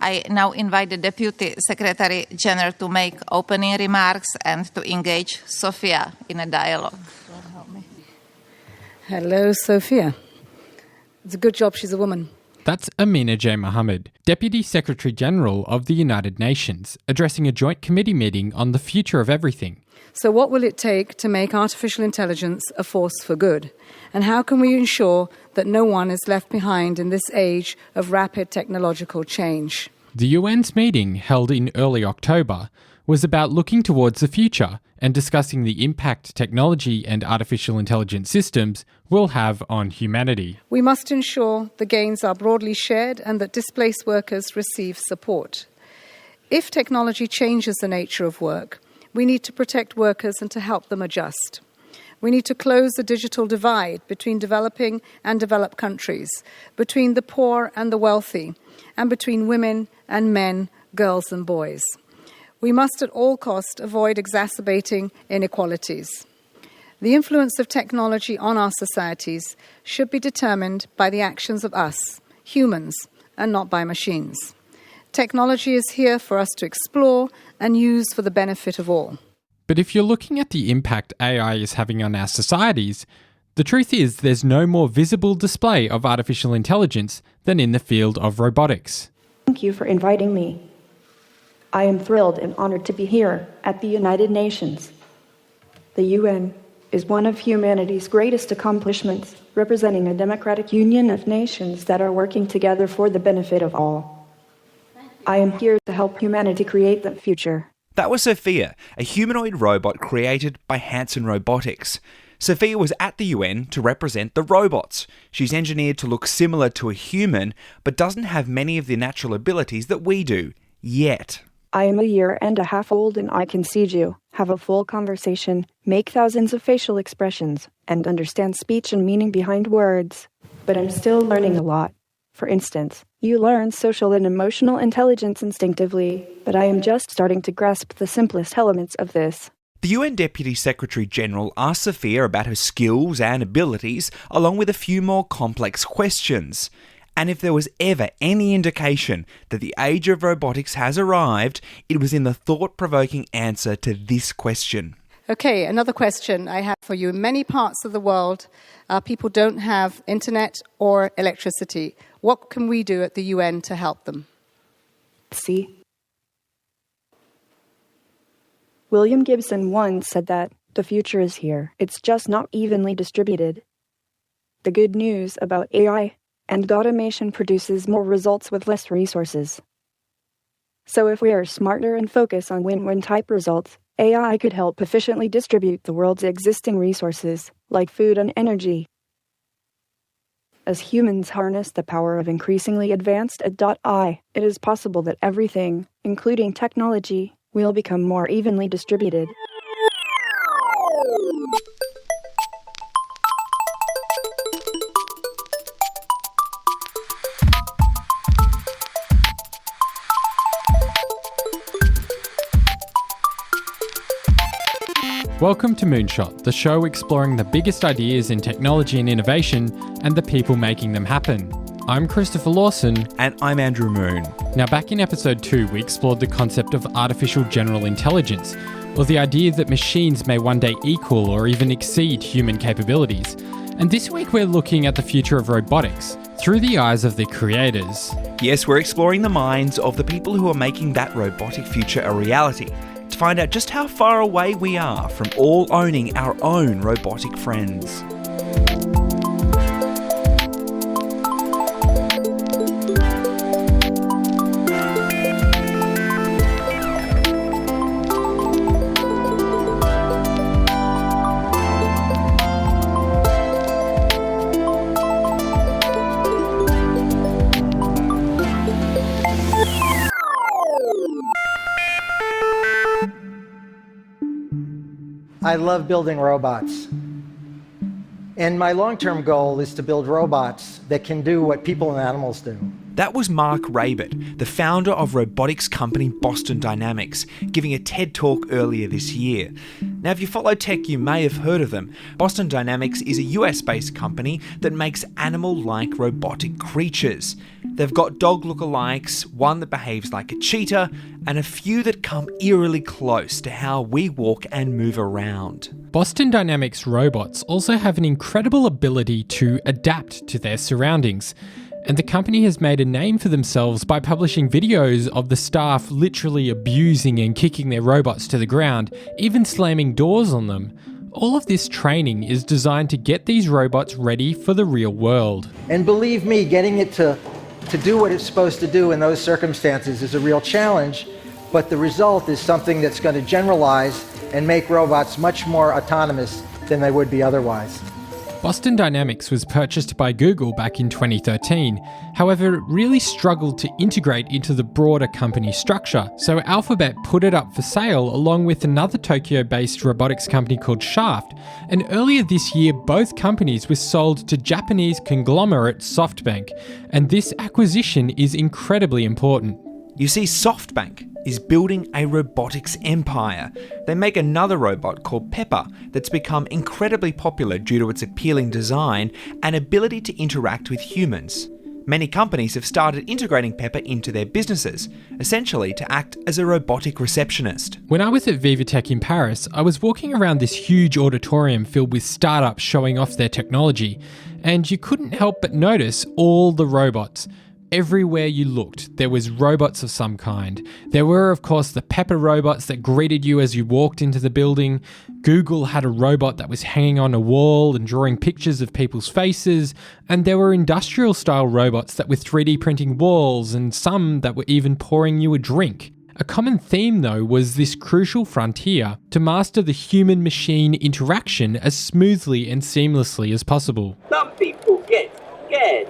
I now invite the Deputy Secretary General to make opening remarks and to engage Sophia in a dialogue. Hello, Sophia. It's a good job she's a woman. That's Amina J. Mohammed, Deputy Secretary General of the United Nations, addressing a joint committee meeting on the future of everything. So what will it take to make artificial intelligence a force for good? And how can we ensure that no one is left behind in this age of rapid technological change? The UN's meeting, held in early October, was about looking towards the future and discussing the impact technology and artificial intelligence systems will have on humanity. We must ensure the gains are broadly shared and that displaced workers receive support. If technology changes the nature of work, we need to protect workers and to help them adjust. We need to close the digital divide between developing and developed countries, between the poor and the wealthy, and between women and men, girls and boys. We must at all costs avoid exacerbating inequalities. The influence of technology on our societies should be determined by the actions of us, humans, and not by machines. Technology is here for us to explore and use for the benefit of all. But if you're looking at the impact AI is having on our societies, the truth is there's no more visible display of artificial intelligence than in the field of robotics. Thank you for inviting me. I am thrilled and honored to be here at the United Nations. The UN is one of humanity's greatest accomplishments, representing a democratic union of nations that are working together for the benefit of all. I am here to help humanity create the future. That was Sophia, a humanoid robot created by Hanson Robotics. Sophia was at the UN to represent the robots. She's engineered to look similar to a human, but doesn't have many of the natural abilities that we do, yet. I am a year and a half old and I can see you, have a full conversation, make thousands of facial expressions, and understand speech and meaning behind words. But I'm still learning a lot. For instance, you learn social and emotional intelligence instinctively, but I am just starting to grasp the simplest elements of this. The UN Deputy Secretary General asked Sophia about her skills and abilities, along with a few more complex questions. And if there was ever any indication that the age of robotics has arrived, it was in the thought-provoking answer to this question. Okay, another question I have for you. In many parts of the world, people don't have internet or electricity. What can we do at the UN to help them? See? William Gibson once said that the future is here. It's just not evenly distributed. The good news about AI and automation produces more results with less resources. So if we are smarter and focus on win-win type results, AI could help efficiently distribute the world's existing resources, like food and energy. As humans harness the power of increasingly advanced AI, it is possible that everything, including technology, will become more evenly distributed. Welcome to Moonshot, the show exploring the biggest ideas in technology and innovation and the people making them happen. I'm Christopher Lawson. And I'm Andrew Moon. Now, back in episode 2, we explored the concept of artificial general intelligence, or the idea that machines may one day equal or even exceed human capabilities. And this week we're looking at the future of robotics through the eyes of the creators. Yes, we're exploring the minds of the people who are making that robotic future a reality, to find out just how far away we are from all owning our own robotic friends. I love building robots. And my long-term goal is to build robots that can do what people and animals do. That was Mark Rabert, the founder of robotics company Boston Dynamics, giving a TED Talk earlier this year. Now, if you follow tech, you may have heard of them. Boston Dynamics is a US-based company that makes animal-like robotic creatures. They've got dog lookalikes, one that behaves like a cheetah, and a few that come eerily close to how we walk and move around. Boston Dynamics robots also have an incredible ability to adapt to their surroundings. And the company has made a name for themselves by publishing videos of the staff literally abusing and kicking their robots to the ground, even slamming doors on them. All of this training is designed to get these robots ready for the real world. And believe me, getting it to do what it's supposed to do in those circumstances is a real challenge, but the result is something that's going to generalize and make robots much more autonomous than they would be otherwise. Boston Dynamics was purchased by Google back in 2013. However, it really struggled to integrate into the broader company structure, so Alphabet put it up for sale along with another Tokyo-based robotics company called Shaft. And earlier this year, both companies were sold to Japanese conglomerate SoftBank. And this acquisition is incredibly important. You see, SoftBank is building a robotics empire. They make another robot called Pepper that's become incredibly popular due to its appealing design and ability to interact with humans. Many companies have started integrating Pepper into their businesses, essentially to act as a robotic receptionist. When I was at VivaTech in Paris, I was walking around this huge auditorium filled with startups showing off their technology, and you couldn't help but notice all the robots. Everywhere you looked, there was robots of some kind. There were, of course, the Pepper robots that greeted you as you walked into the building. Google had a robot that was hanging on a wall and drawing pictures of people's faces. And there were industrial-style robots that were 3D printing walls, and some that were even pouring you a drink. A common theme, though, was this crucial frontier to master the human-machine interaction as smoothly and seamlessly as possible. Some people get scared.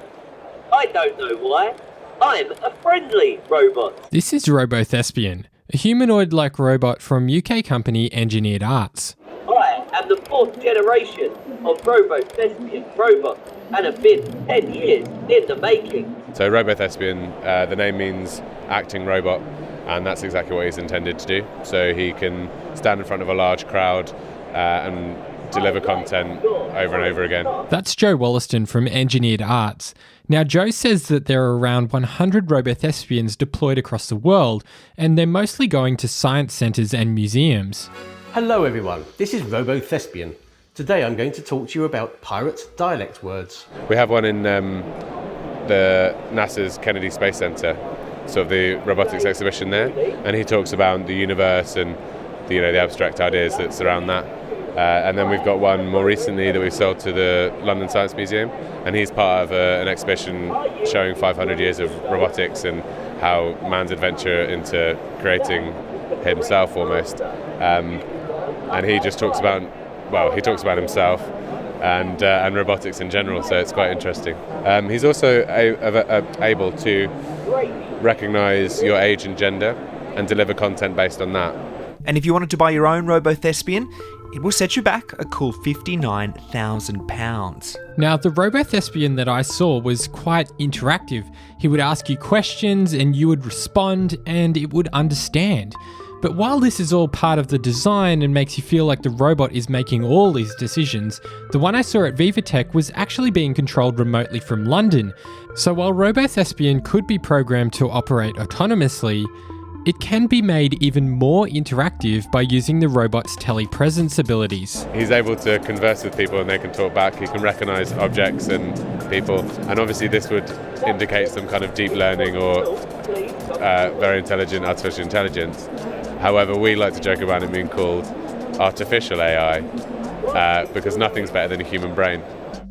I don't know why. I'm a friendly robot. This is RoboThespian, a humanoid-like robot from UK company Engineered Arts. I am the 4th generation of RoboThespian robots and have been 10 years in the making. So RoboThespian, the name means acting robot, and that's exactly what he's intended to do. So he can stand in front of a large crowd and deliver content over and over again. That's Joe Wollaston from Engineered Arts. Now, Joe says that there are around 100 RoboThespians deployed across the world, and they're mostly going to science centres and museums. Hello everyone, this is RoboThespian. Today I'm going to talk to you about pirate dialect words. We have one in the NASA's Kennedy Space Center, sort of the robotics exhibition there, and he talks about the universe and the abstract ideas that surround that. And then we've got one more recently that we sold to the London Science Museum, and he's part of an exhibition showing 500 years of robotics and how man's adventure into creating himself almost. And he just talks about, himself and robotics in general, so it's quite interesting. He's also able to recognise your age and gender and deliver content based on that. And if you wanted to buy your own RoboThespian, it will set you back a cool £59,000. Now, the RoboThespian that I saw was quite interactive. He would ask you questions and you would respond and it would understand. But while this is all part of the design and makes you feel like the robot is making all these decisions, the one I saw at VivaTech was actually being controlled remotely from London. So while RoboThespian could be programmed to operate autonomously, it can be made even more interactive by using the robot's telepresence abilities. He's able to converse with people and they can talk back. He can recognise objects and people. And obviously this would indicate some kind of deep learning or very intelligent artificial intelligence. However, we like to joke about it being called artificial AI because nothing's better than a human brain.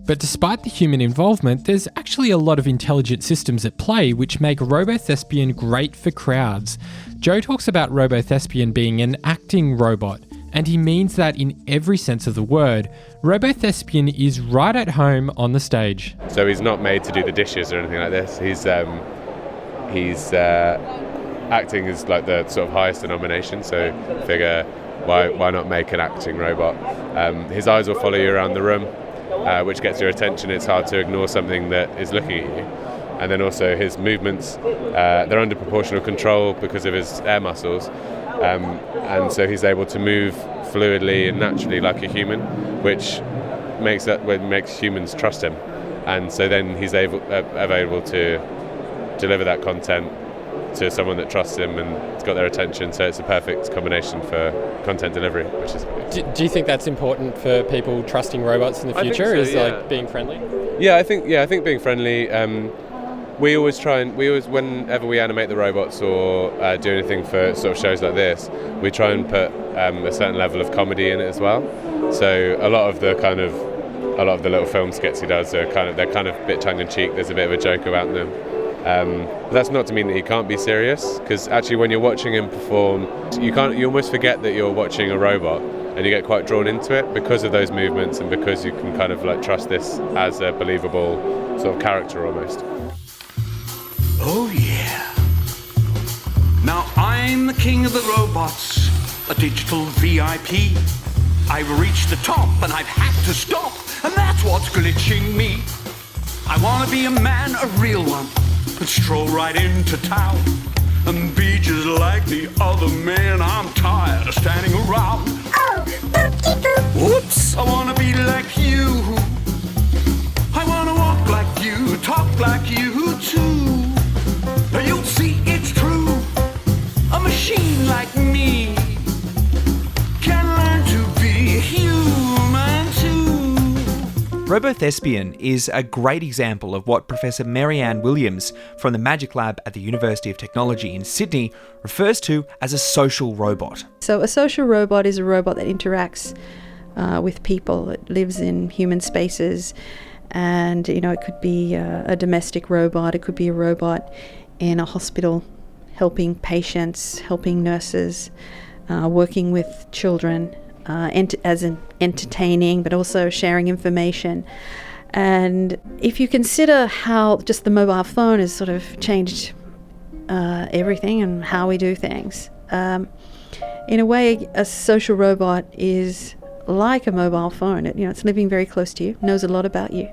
But despite the human involvement, there's actually a lot of intelligent systems at play which make RoboThespian great for crowds. Joe talks about RoboThespian being an acting robot, and he means that in every sense of the word. RoboThespian is right at home on the stage. So he's not made to do the dishes or anything like this. He's acting is like the sort of highest denomination, so figure why not make an acting robot? His eyes will follow you around the room, which gets your attention. It's hard to ignore something that is looking at you. And then also his movements, they're under proportional control because of his air muscles. and so he's able to move fluidly and naturally like a human, which makes humans trust him, and so then he's able to deliver that content to someone that trusts him and it's got their attention. So it's a perfect combination for content delivery, which is. Do you think that's important for people trusting robots in the future? I think so, like being friendly? I think being friendly. We always whenever we animate the robots or do anything for sort of shows like this, we try and put a certain level of comedy in it as well. So a lot of the little film skits he does they're kind of a bit tongue in cheek. There's a bit of a joke about them. But that's not to mean that he can't be serious, because actually when you're watching him perform, you almost forget that you're watching a robot, and you get quite drawn into it because of those movements and because you can kind of like trust this as a believable sort of character almost. Oh yeah. Now I'm the king of the robots, a digital VIP. I've reached the top and I've had to stop, and that's what's glitching me. I wanna be a man, a real one, and stroll right into town and be just like the other men. I'm tired of standing around. Oh, whoops! I wanna be like you. I wanna walk like you, talk like you too. You'll see it's true. A machine like me can learn to be human too. Robothespian is a great example of what Professor Marianne Williams from the Magic Lab at the University of Technology in Sydney refers to as a social robot. So a social robot is a robot that interacts with people. It lives in human spaces, and it could be a domestic robot, it could be a robot in a hospital helping patients, helping nurses, working with children, as in entertaining, but also sharing information. And if you consider how just the mobile phone has sort of changed everything and how we do things, in a way, a social robot is like a mobile phone. It's living very close to you, knows a lot about you.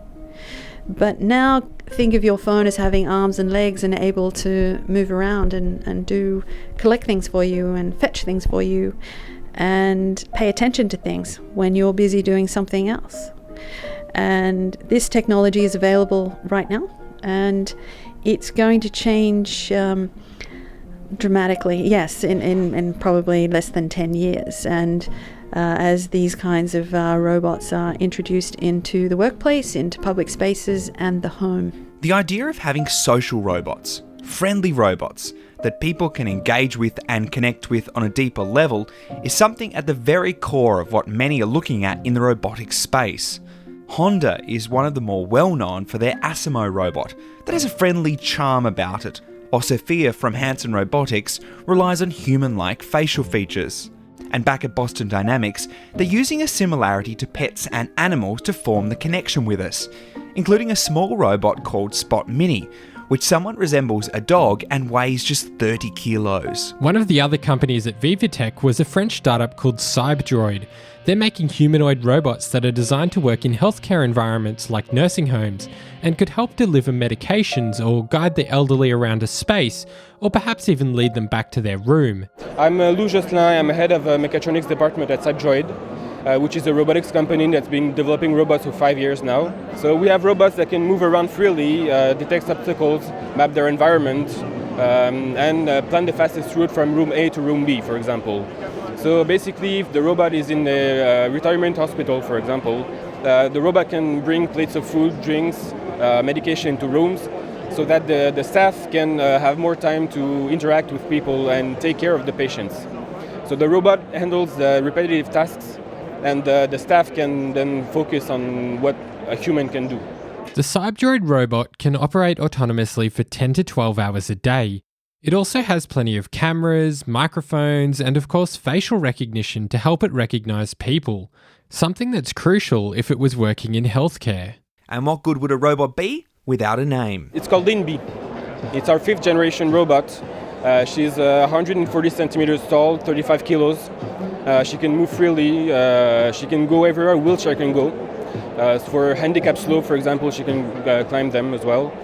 But now think of your phone as having arms and legs and able to move around and collect things for you and fetch things for you and pay attention to things when you're busy doing something else. And this technology is available right now, and it's going to change dramatically, yes, in probably less than 10 years. And as these kinds of robots are introduced into the workplace, into public spaces and the home. The idea of having social robots, friendly robots, that people can engage with and connect with on a deeper level is something at the very core of what many are looking at in the robotics space. Honda is one of the more well-known for their Asimo robot that has a friendly charm about it, while Sophia from Hanson Robotics relies on human-like facial features. And back at Boston Dynamics, they're using a similarity to pets and animals to form the connection with us, including a small robot called Spot Mini, which somewhat resembles a dog and weighs just 30 kilos. One of the other companies at Vivatech was a French startup called Cybdroid. They're making humanoid robots that are designed to work in healthcare environments like nursing homes and could help deliver medications or guide the elderly around a space, or perhaps even lead them back to their room. I'm Lou Josselin. I'm head of mechatronics department at Cybdroid, which is a robotics company that's been developing robots for 5 years now. So we have robots that can move around freely, detect obstacles, map their environment, and plan the fastest route from room A to room B, for example. So basically, if the robot is in a retirement hospital, for example, the robot can bring plates of food, drinks, medication into rooms, so that the staff can have more time to interact with people and take care of the patients. So the robot handles the repetitive tasks, and the staff can then focus on what a human can do. The Cybdroid robot can operate autonomously for 10 to 12 hours a day. It also has plenty of cameras, microphones, and of course facial recognition to help it recognise people, something that's crucial if it was working in healthcare. And what good would a robot be without a name? It's called Linby. It's our 5th generation robot. She's 140 centimeters tall, 35 kilos. She can move freely. She can go everywhere a wheelchair can go. For handicap slope, for example, she can climb them as well.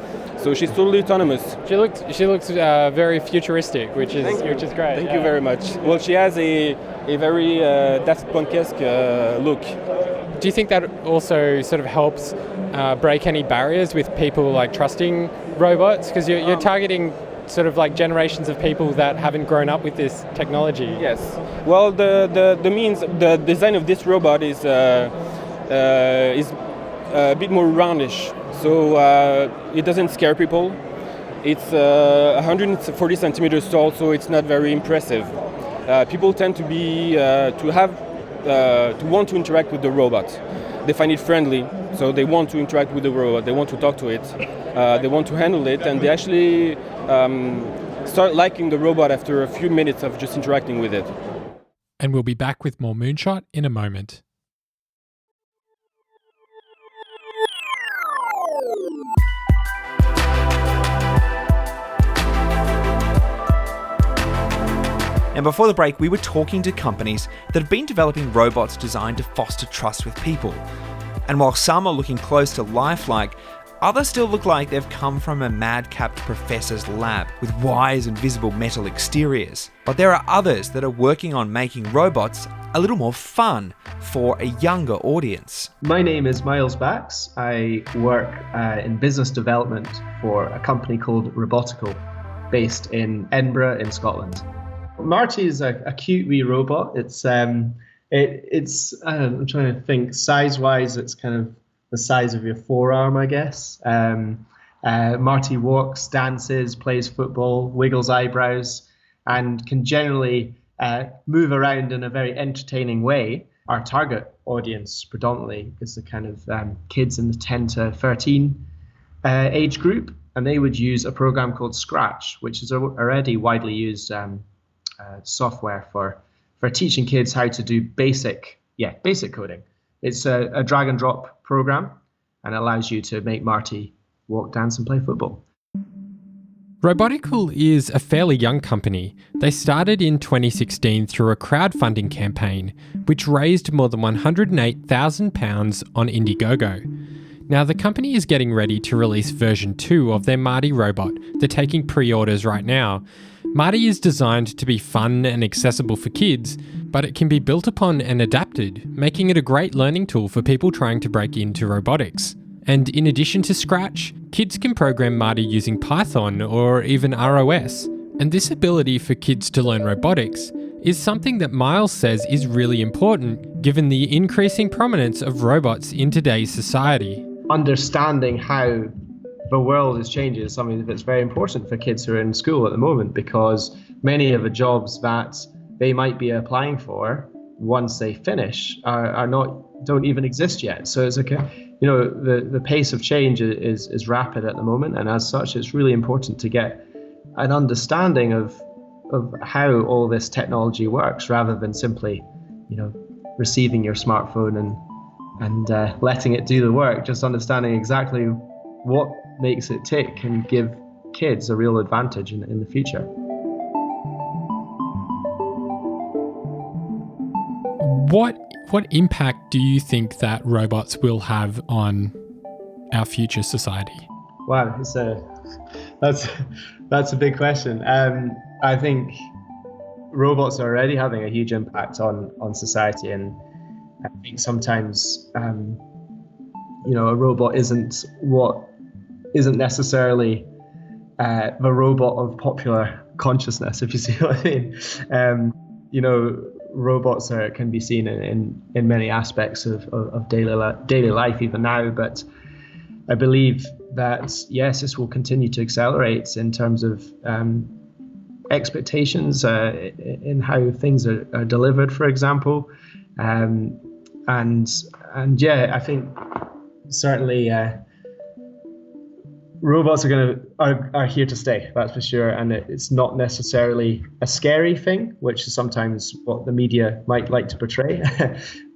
So she's totally autonomous. She looks very futuristic, which is great. Thank you very much. Well, she has a very Daft Punk-esque look. Do you think that also sort of helps break any barriers with people like trusting robots? Because you're targeting sort of like generations of people that haven't grown up with this technology. Yes. Well, the design of this robot is a bit more roundish, so it doesn't scare people. It's 140 centimeters tall, so it's not very impressive. People tend to want to interact with the robot. They find it friendly, so they want to interact with the robot. They want to talk to it. They want to handle it, and they actually start liking the robot after a few minutes of just interacting with it. And we'll be back with more Moonshot in a moment. And before the break, we were talking to companies that have been developing robots designed to foster trust with people. And while some are looking close to lifelike, others still look like they've come from a madcap professor's lab with wires and visible metal exteriors. But there are others that are working on making robots a little more fun for a younger audience. My name is Miles Bax. I work in business development for a company called Robotics, based in Edinburgh in Scotland. Marty is a cute wee robot. It's I'm trying to think, size-wise, it's kind of the size of your forearm, I guess. Marty walks, dances, plays football, wiggles eyebrows, and can generally move around in a very entertaining way. Our target audience predominantly is the kind of kids in the 10 to 13 age group, and they would use a program called Scratch, which is already widely used software for teaching kids how to do basic coding. It's a drag and drop program, and allows you to make Marty walk, dance, and play football. Robotics is a fairly young company. They started in 2016 through a crowdfunding campaign, which raised more than £108,000 on Indiegogo. Now, the company is getting ready to release version 2 of their Marty robot. They're taking pre-orders right now. Marty is designed to be fun and accessible for kids, but it can be built upon and adapted, making it a great learning tool for people trying to break into robotics. And in addition to Scratch, kids can program Marty using Python or even ROS. And this ability for kids to learn robotics is something that Miles says is really important given the increasing prominence of robots in today's society. Understanding how the world is changing is something that's very important for kids who are in school at the moment, because many of the jobs that they might be applying for once they finish don't even exist yet. So it's the pace of change is rapid at the moment, and as such it's really important to get an understanding of how all this technology works, rather than simply receiving your smartphone and letting it do the work. Just understanding exactly what makes it tick can give kids a real advantage in the future. What impact do you think that robots will have on our future society? Wow, that's a big question. I think robots are already having a huge impact on society, and I think sometimes a robot isn't necessarily the robot of popular consciousness, if you see what I mean. Robots can be seen in many aspects of daily life even now, but I believe that yes, this will continue to accelerate in terms of expectations in how things are delivered, for example, and yeah, I think certainly robots are here to stay, that's for sure, and it's not necessarily a scary thing, which is sometimes what the media might like to portray.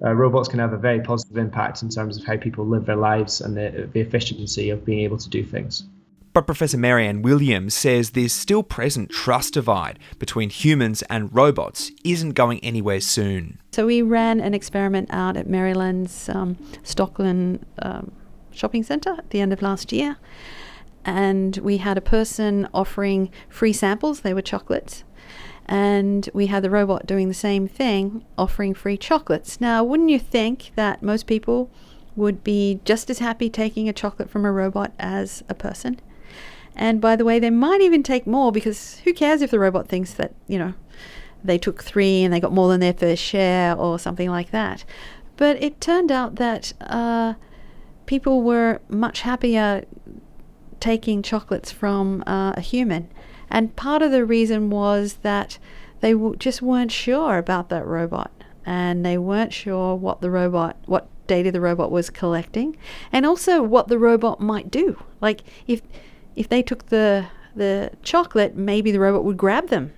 Robots can have a very positive impact in terms of how people live their lives and the efficiency of being able to do things. But Professor Marianne Williams says this still present trust divide between humans and robots isn't going anywhere soon. So we ran an experiment out at Maryland's Stockland shopping centre at the end of last year. and we had a person offering free samples. They were chocolates. And we had the robot doing the same thing, offering free chocolates. Now, wouldn't you think that most people would be just as happy taking a chocolate from a robot as a person? And by the way, they might even take more, because who cares if the robot thinks that, they took 3 and they got more than their fair share or something like that. But it turned out that people were much happier taking chocolates from a human. And part of the reason was that they just weren't sure about that robot, and they weren't sure what data the robot was collecting, and also what the robot might do. Like if they took the chocolate, maybe the robot would grab them.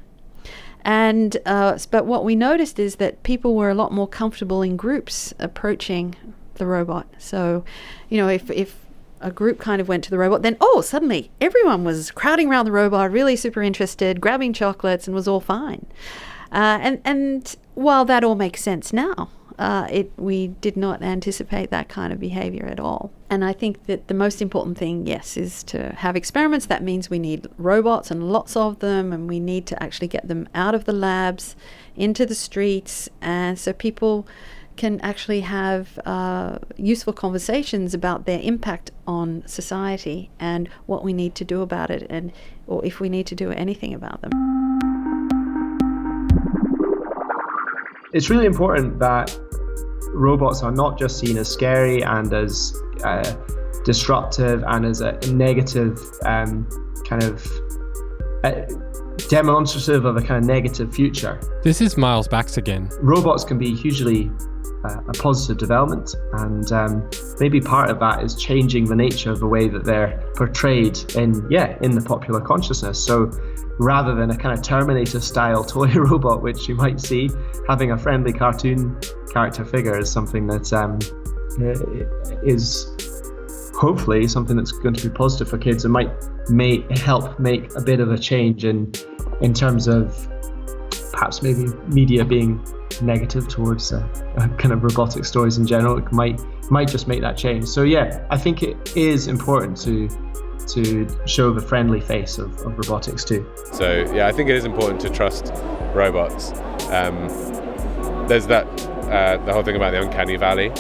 And but what we noticed is that people were a lot more comfortable in groups approaching the robot. So, if a group kind of went to the robot, then suddenly everyone was crowding around the robot, really super interested, grabbing chocolates, and was all fine. And while that all makes sense now, we did not anticipate that kind of behavior at all. And I think that the most important thing, yes, is to have experiments. That means we need robots and lots of them, and we need to actually get them out of the labs into the streets, and so people can actually have useful conversations about their impact on society and what we need to do about it, or if we need to do anything about them. It's really important that robots are not just seen as scary and as disruptive and as a negative demonstrative of a kind of negative future. This is Miles Bax again. Robots can be hugely a positive development, and maybe part of that is changing the nature of the way that they're portrayed in the popular consciousness. So rather than a kind of Terminator style toy robot, which you might see, having a friendly cartoon character figure is something that is hopefully something that's going to be positive for kids and might help make a bit of a change in terms of perhaps maybe media being negative towards kind of robotic stories in general. It might just make that change. So I think it is important to show the friendly face of robotics too. So I think it is important to trust robots. There's that the whole thing about the uncanny valley,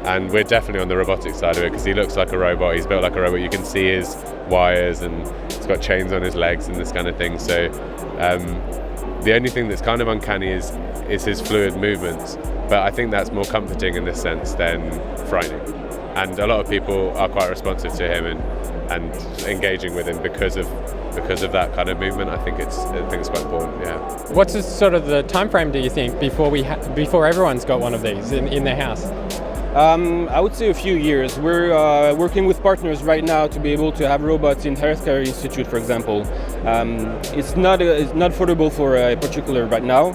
and we're definitely on the robotics side of it, because he looks like a robot, he's built like a robot, you can see his wires and he's got chains on his legs and this kind of thing. So the only thing that's kind of uncanny is his fluid movements, but I think that's more comforting in this sense than frightening. And a lot of people are quite responsive to him and engaging with him because of that kind of movement. I think it's quite important. Yeah. What's sort of the time frame, do you think, before everyone's got one of these in their house? I would say a few years. We're working with partners right now to be able to have robots in healthcare institute, for example. It's not affordable for a particular right now,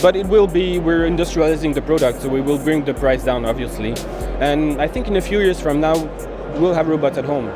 but it will be. We're industrializing the product, so we will bring the price down, obviously. And I think in a few years from now, we'll have robots at home.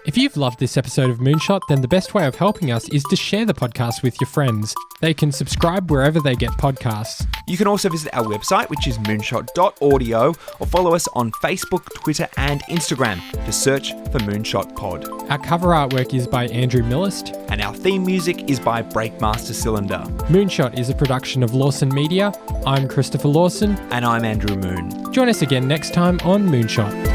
If you've loved this episode of Moonshot, then the best way of helping us is to share the podcast with your friends. They can subscribe wherever they get podcasts. You can also visit our website, which is moonshot.audio, or follow us on Facebook, Twitter and Instagram. Just search for Moonshot Pod. Our cover artwork is by Andrew Millist. And our theme music is by Breakmaster Cylinder. Moonshot is a production of Lawson Media. I'm Christopher Lawson. And I'm Andrew Moon. Join us again next time on Moonshot.